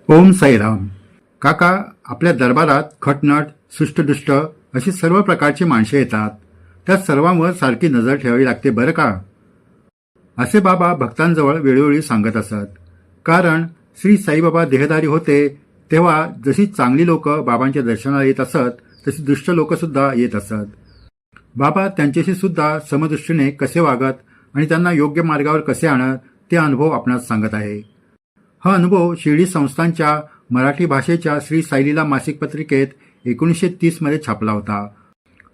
ओम साईराम. काका, आपल्या दरबारात खटनट, सुष्टदुष्ट अशी सर्व प्रकारची माणसे येतात. त्या सर्वांवर सारखी नजर ठेवावी लागते बरं का, असे बाबा भक्तांजवळ वेळोवेळी सांगत असत. कारण श्री साईबाबा देहधारी होते तेव्हा जशी चांगली लोक बाबांच्या दर्शनाला येत असत तशी दुष्ट लोक सुद्धा येत असत. बाबा त्यांच्याशी सुद्धा समदृष्टीने कसे वागत आणि त्यांना योग्य मार्गावर कसे आणत ते अनुभव आपणास सांगत आहे. हा अनुभव शिर्डी संस्थांच्या मराठी भाषेच्या श्री साईलीला मासिक पत्रिकेत 1930 मध्ये छापला होता.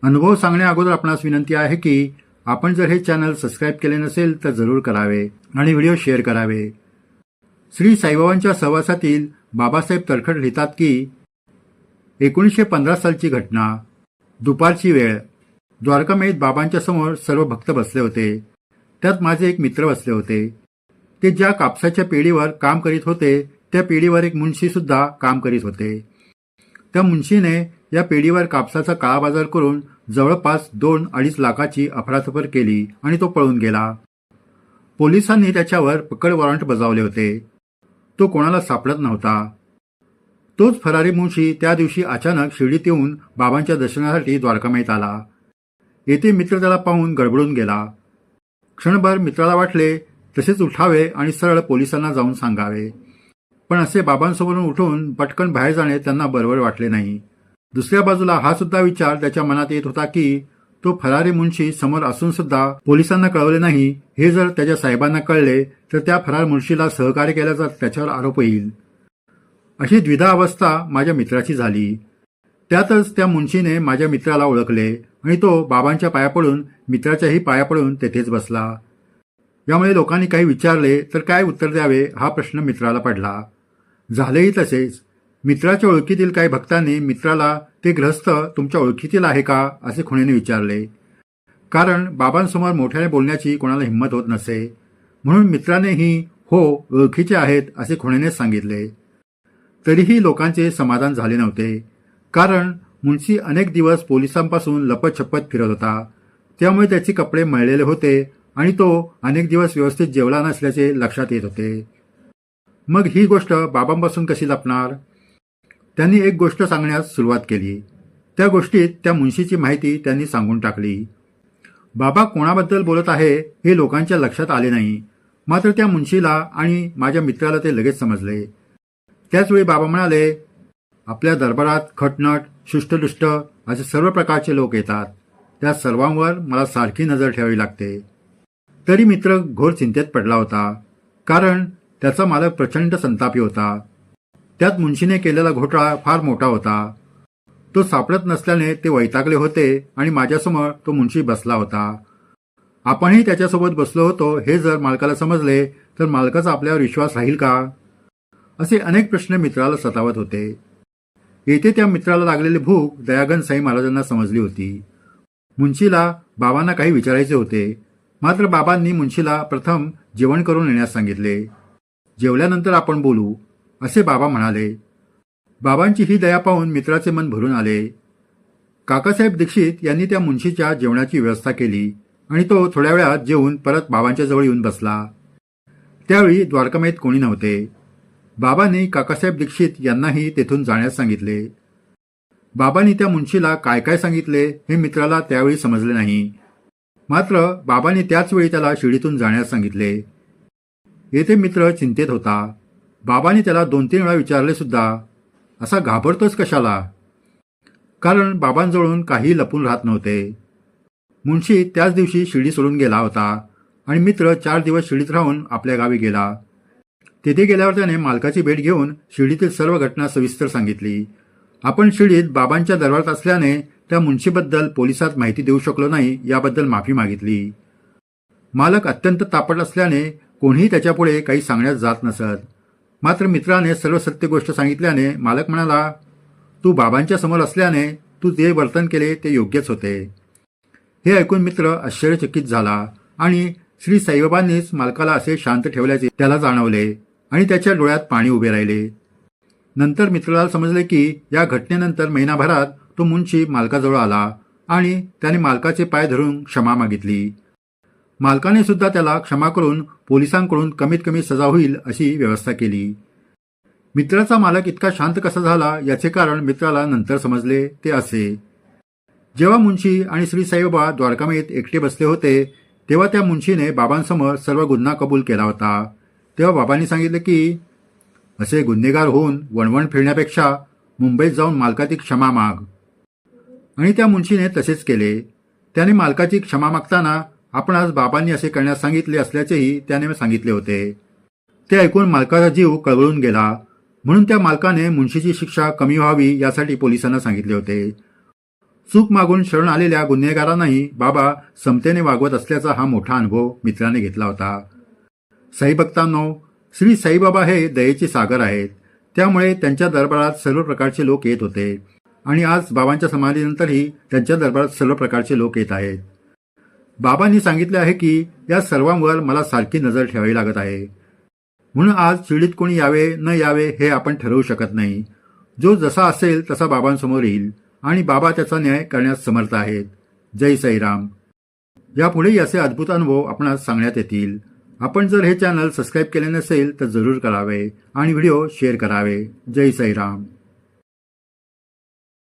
अनुभव सांगण्या अगोदर आपणास विनंती आहे की आपण जर हे चॅनल सबस्क्राईब केले नसेल तर जरूर करावे आणि व्हिडिओ शेअर करावे. श्री साईबाबांच्या सहवासातील बाबासाहेब तरखड लिहितात की 1915 सालची घटना. दुपारची वेळ. द्वारकामाईत बाबांच्या समोर सर्व भक्त बसले होते. त्यात माझे एक मित्र बसले होते. ते ज्या कापसाच्या पेढीवर काम करीत होते त्या पेढीवर एक मुंशी सुद्धा काम करीत होते. त्या मुंशीने या पेढीवर कापसाचा काळाबाजार करून जवळपास 2-2.5 लाखाची अफरातफर केली आणि तो पळून गेला. पोलिसांनी त्याच्यावर पकड वॉरंट बजावले होते. तो कोणाला सापडत नव्हता. तोच फरारी मुंशी त्या दिवशी अचानक शिर्डीत येऊन बाबांच्या दर्शनासाठी द्वारकामाईत आला. येथे मित्र त्याला पाहून गडबडून गेला. क्षणभर मित्राला वाटले तसेच उठावे आणि सरळ पोलिसांना जाऊन सांगावे, पण असे बाबांसमोरून उठून पटकन बाहेर जाणे त्यांना बरोबर वाटले नाही. दुसऱ्या बाजूला हा सुद्धा विचार त्याच्या मनात येत होता की तो फरारी मुंशी समोर असून सुद्धा पोलिसांना कळवले नाही. हे जर त्याच्या साहेबांना कळले तर त्या फरार मुंशीला सहकार्य केल्याचा त्याच्यावर आरोप येईल. अशी द्विधा अवस्था माझ्या मित्राची झाली. त्यातच त्या मुंशीने माझ्या मित्राला ओळखले आणि तो बाबांच्या पाया पडून मित्राच्याही पाया पडून तेथेच बसला. यामुळे लोकांनी काही विचारले तर काय उत्तर द्यावे हा प्रश्न मित्राला पडला. झालेही तसेच. मित्राच्या ओळखीतील काही भक्तांनी मित्राला ते ग्रहस्थ तुमच्या ओळखीतील आहे का असे खुणेने विचारले. कारण बाबांसमोर मोठ्याने बोलण्याची कोणाला हिंमत होत नसे. म्हणून मित्रानेही हो ओळखीचे आहेत असे खुणेनेच सांगितले. तरीही लोकांचे समाधान झाले नव्हते. कारण मुंशी अनेक दिवस पोलिसांपासून लपतछपत फिरत होता. त्यामुळे त्याचे कपडे मळलेले होते आणि तो अनेक दिवस व्यवस्थित जेवला नसल्याचे लक्षात येत होते. मग ही गोष्ट बाबांपासून कशी लपणार? त्यांनी एक गोष्ट सांगण्यास सुरुवात केली. त्या गोष्टीत त्या मुंशीची माहिती त्यांनी सांगून टाकली. बाबा कोणाबद्दल बोलत आहे हे लोकांच्या लक्षात आले नाही. मात्र त्या मुंशीला आणि माझ्या मित्राला ते लगेच समजले. त्याचवेळी बाबा म्हणाले, आपल्या दरबारात खटनट, सुष्टदुष्ट असे सर्व प्रकारचे लोक येतात. त्या सर्वांवर मला सारखी नजर ठेवावी लागते. तरी मित्र घोर चिंतेत पडला होता. कारण त्याचा मालक प्रचंड संतापी होता. त्यात मुंशीने केलेला घोटाळा फार मोठा होता. तो सापडत नसल्याने ते वैतागले होते आणि माझ्यासमोर तो मुंशी बसला होता. आपणही त्याच्यासोबत बसलो होतो हे जर मालकाला समजले तर मालकाचा आपल्यावर विश्वास राहील का? असे अनेक प्रश्न मित्राला सतावत होते. येथे त्या मित्राला लागलेली भूक दयागन साई महाराजांना समजली होती. मुंशीला बाबांना काही विचारायचे होते. मात्र बाबांनी मुंशीला प्रथम जेवण करून येण्यास सांगितले. जेवल्यानंतर आपण बोलू असे बाबा म्हणाले. बाबांची ही दया पाहून मित्राचे मन भरून आले. काकासाहेब दीक्षित यांनी त्या मुंशीच्या जेवणाची व्यवस्था केली आणि तो थोड्या वेळात जेवून परत बाबांच्या जवळ येऊन बसला. त्यावेळी द्वारकामाईत कोणी नव्हते. बाबांनी काकासाहेब दीक्षित यांनाही तेथून जाण्यास सांगितले. बाबांनी त्या मुंशीला काय काय सांगितले हे मित्राला त्यावेळी समजले नाही. मात्र बाबांनी त्याच वेळी त्याला शिर्डीतून जाण्यास सांगितले. येथे मित्र चिंतेत होता. बाबांनी त्याला 2-3 वेळा विचारले सुद्धा, असा घाबरतोस कशाला? कारण बाबांजवळून काही लपून राहत नव्हते. मुंशी त्याच दिवशी शिर्डी सोडून गेला होता आणि मित्र 4 दिवस शिर्डीत राहून आपल्या गावी गेला. तेथे गेल्यावर त्याने मालकाची भेट घेऊन शिर्डीतील सर्व घटना सविस्तर सांगितली. आपण शिर्डीत बाबांच्या दरबारात असल्याने त्या मुंशीबद्दल पोलिसात माहिती देऊ शकलो नाही याबद्दल माफी मागितली. मालक अत्यंत तापट असल्याने कोणीही त्याच्यापुढे काही सांगण्यास जात नसत. मात्र मित्राने सर्व सत्य गोष्ट सांगितल्याने मालक म्हणाला, तू बाबांच्या समोर असल्याने तू जे वर्तन केले ते योग्यच होते. हे ऐकून मित्र आश्चर्यचकित झाला आणि श्री साईबाबांनीच मालकाला असे शांत ठेवल्याचे त्याला जाणवले आणि त्याच्या डोळ्यात पाणी उभे राहिले. नंतर मित्राला समजले की या घटनेनंतर महिनाभरात तो मुंशी मालकाजवळ आला आणि त्याने मालकाचे पाय धरून क्षमा मागितली. मालकाने सुद्धा त्याला क्षमा करून पोलिसांकडून कमीत कमी सजा होईल अशी व्यवस्था केली. मित्राचा मालक इतका शांत कसा झाला याचे कारण मित्राला नंतर समजले. ते असे, जेव्हा मुन्शी आणि श्री साईबाबा द्वारकामेत एकटे बसले होते तेव्हा त्या मुन्शीने बाबांसमोर सर्व गुन्हा कबूल केला होता. तेव्हा बाबांनी सांगितले की असे गुन्हेगार होऊन वणवण फिरण्यापेक्षा मुंबईत जाऊन मालकाची क्षमा माग. आणि त्या मुन्शीने तसेच केले. त्याने मालकाची क्षमा मागताना आपणास बाबांनी असे करण्यास सांगितले असल्याचेही त्याने सांगितले होते. ते ऐकून मालकाचा जीव कळवळून गेला. म्हणून त्या मालकाने मुन्शीची शिक्षा कमी व्हावी यासाठी पोलिसांना सांगितले होते. चूक मागून शरण आलेल्या गुन्हेगारांनाही बाबा समतेने वागवत असल्याचा हा मोठा अनुभव मित्राने घेतला होता. साईभक्तांनो, श्री साईबाबा हे दयेचे सागर आहेत. त्यामुळे त्यांच्या दरबारात सर्व प्रकारचे लोक येत होते आणि आज बाबांच्या समाधीनंतरही त्यांच्या दरबारात सर्व प्रकारचे लोक येत आहेत. बाबांनी सांगितले आहे की या सर्वांवर मला सारखी नजर ठेवावी लागत आहे. म्हणून आज शिर्डीत कोणी यावे न यावे हे आपण ठरवू शकत नाही. जो जसा असेल तसा बाबांसमोर येईल आणि बाबा त्याचा न्याय करण्यास समर्थ आहेत. जय साईराम. यापुढेही असे अद्भुत अनुभव आपणास सांगण्यात येतील. आपण जर हे चॅनल सबस्क्राईब केले नसेल तर जरूर करावे आणि व्हिडिओ शेअर करावे. जय साईराम.